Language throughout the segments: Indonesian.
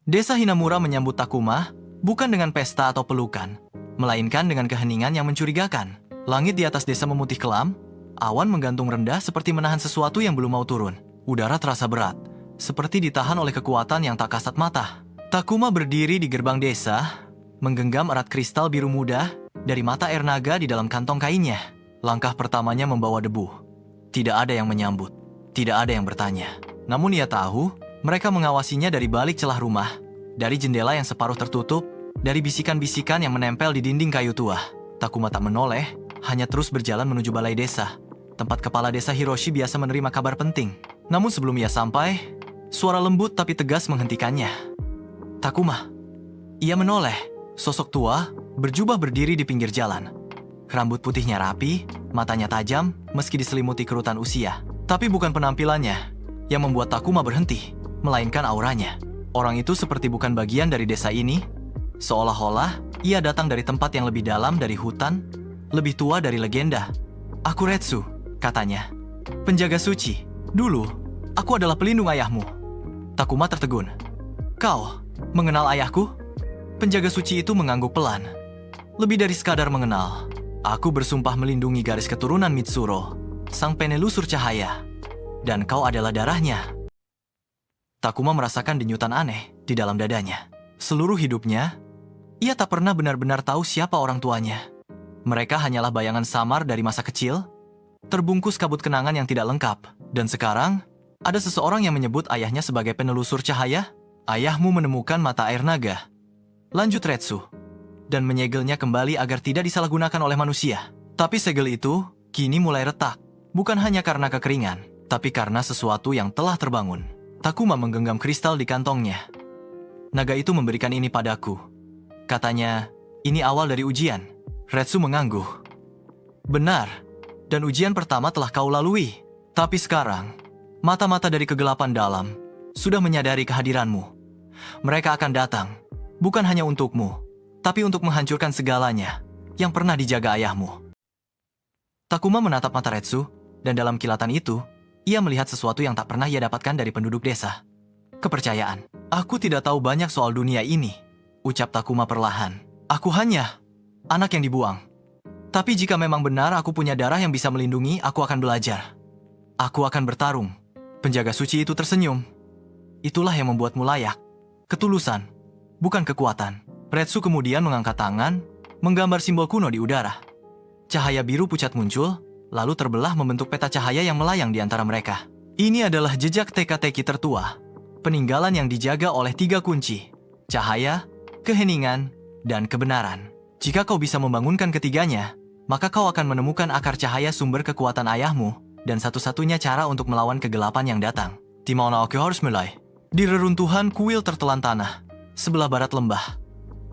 Desa Hinamura menyambut Takuma bukan dengan pesta atau pelukan, melainkan dengan keheningan yang mencurigakan. Langit di atas desa memutih kelam, awan menggantung rendah seperti menahan sesuatu yang belum mau turun. Udara terasa berat, seperti ditahan oleh kekuatan yang tak kasat mata. Takuma berdiri di gerbang desa, menggenggam erat kristal biru muda dari mata air naga di dalam kantong kainnya. Langkah pertamanya membawa debu. Tidak ada yang menyambut, tidak ada yang bertanya. Namun ia tahu, mereka mengawasinya dari balik celah rumah, dari jendela yang separuh tertutup, dari bisikan-bisikan yang menempel di dinding kayu tua. Takuma tak menoleh, hanya terus berjalan menuju balai desa, tempat kepala desa Hiroshi biasa menerima kabar penting. Namun sebelum ia sampai, suara lembut tapi tegas menghentikannya. Takuma. Ia menoleh, sosok tua, berjubah berdiri di pinggir jalan. Rambut putihnya rapi, matanya tajam, meski diselimuti kerutan usia. Tapi bukan penampilannya yang membuat Takuma berhenti, melainkan auranya. Orang itu seperti bukan bagian dari desa ini, seolah-olah ia datang dari tempat yang lebih dalam dari hutan, lebih tua dari legenda. "Aku Retsu," katanya. "Penjaga suci. Dulu, aku adalah pelindung ayahmu." Takuma tertegun. "Kau mengenal ayahku?" Penjaga suci itu mengangguk pelan. "Lebih dari sekadar mengenal. Aku bersumpah melindungi garis keturunan Mitsuro, sang penelusur cahaya. Dan kau adalah darahnya." Takuma merasakan denyutan aneh di dalam dadanya. Seluruh hidupnya, ia tak pernah benar-benar tahu siapa orang tuanya. Mereka hanyalah bayangan samar dari masa kecil, terbungkus kabut kenangan yang tidak lengkap. Dan sekarang, ada seseorang yang menyebut ayahnya sebagai penelusur cahaya. "Ayahmu menemukan mata air naga," lanjut Retsu, "dan menyegelnya kembali agar tidak disalahgunakan oleh manusia. Tapi segel itu kini mulai retak, bukan hanya karena kekeringan, tapi karena sesuatu yang telah terbangun." Takuma menggenggam kristal di kantongnya. "Naga itu memberikan ini padaku. Katanya, ini awal dari ujian." Retsu mengangguk. "Benar, dan ujian pertama telah kau lalui. Tapi sekarang, mata-mata dari kegelapan dalam sudah menyadari kehadiranmu. Mereka akan datang, bukan hanya untukmu, tapi untuk menghancurkan segalanya yang pernah dijaga ayahmu." Takuma menatap mata Retsu, dan dalam kilatan itu, ia melihat sesuatu yang tak pernah ia dapatkan dari penduduk desa. Kepercayaan. "Aku tidak tahu banyak soal dunia ini," ucap Takuma perlahan. "Aku hanya anak yang dibuang. Tapi jika memang benar aku punya darah yang bisa melindungi, aku akan belajar. Aku akan bertarung." Penjaga suci itu tersenyum. "Itulah yang membuatmu layak. Ketulusan, bukan kekuatan." Retsu kemudian mengangkat tangan, menggambar simbol kuno di udara. Cahaya biru pucat muncul, lalu terbelah membentuk peta cahaya yang melayang di antara mereka. Ini adalah jejak teka-teki tertua, peninggalan yang dijaga oleh 3 kunci: cahaya, keheningan, dan kebenaran. Jika kau bisa membangunkan ketiganya, maka kau akan menemukan akar cahaya sumber kekuatan ayahmu, dan satu-satunya cara untuk melawan kegelapan yang datang. Di mana aku harus mulai? Di reruntuhan kuil tertelan tanah, sebelah barat lembah.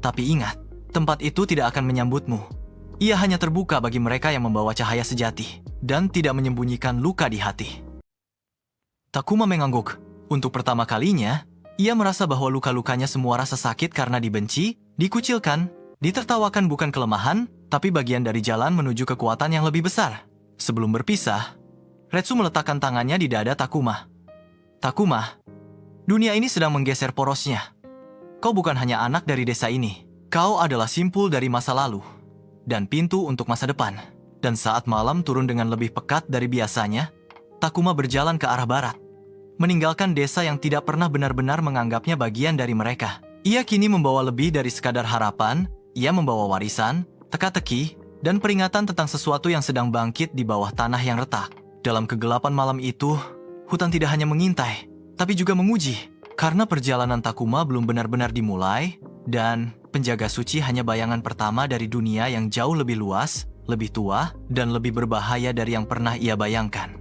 Tapi ingat, tempat itu tidak akan menyambutmu. Ia hanya terbuka bagi mereka yang membawa cahaya sejati, dan tidak menyembunyikan luka di hati. Takuma mengangguk. Untuk pertama kalinya, ia merasa bahwa luka-lukanya semua rasa sakit karena dibenci, dikucilkan, ditertawakan bukan kelemahan, tapi bagian dari jalan menuju kekuatan yang lebih besar. Sebelum berpisah, Retsu meletakkan tangannya di dada Takuma. "Takuma, dunia ini sedang menggeser porosnya. Kau bukan hanya anak dari desa ini. Kau adalah simpul dari masa lalu dan pintu untuk masa depan." Dan saat malam turun dengan lebih pekat dari biasanya, Takuma berjalan ke arah barat, meninggalkan desa yang tidak pernah benar-benar menganggapnya bagian dari mereka. Ia kini membawa lebih dari sekadar harapan. Ia membawa warisan, teka-teki, dan peringatan tentang sesuatu yang sedang bangkit di bawah tanah yang retak. Dalam kegelapan malam itu, hutan tidak hanya mengintai, tapi juga menguji. Karena perjalanan Takuma belum benar-benar dimulai, dan penjaga suci hanya bayangan pertama dari dunia yang jauh lebih luas, lebih tua, dan lebih berbahaya dari yang pernah ia bayangkan.